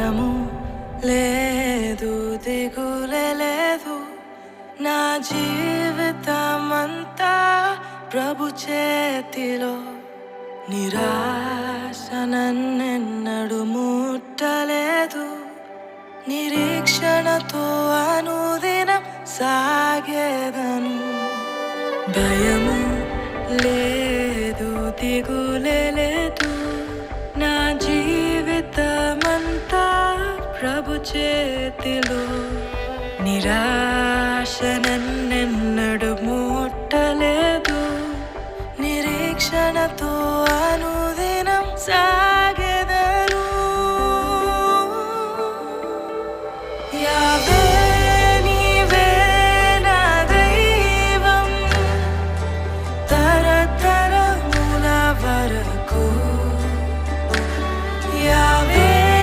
భయము లేదు, దిగులే లేదు. నా జీవితమంతా ప్రభు చేతిలో. నిరాశ నన్నెన్నడు ముట్టలేదు. నిరీక్షణతో అనుదినం సాగేదను. భయము లేదు, దిగులే లేదు. నా జీవితమంతా ప్రభు చేతిలో. నిరాశ నన్ను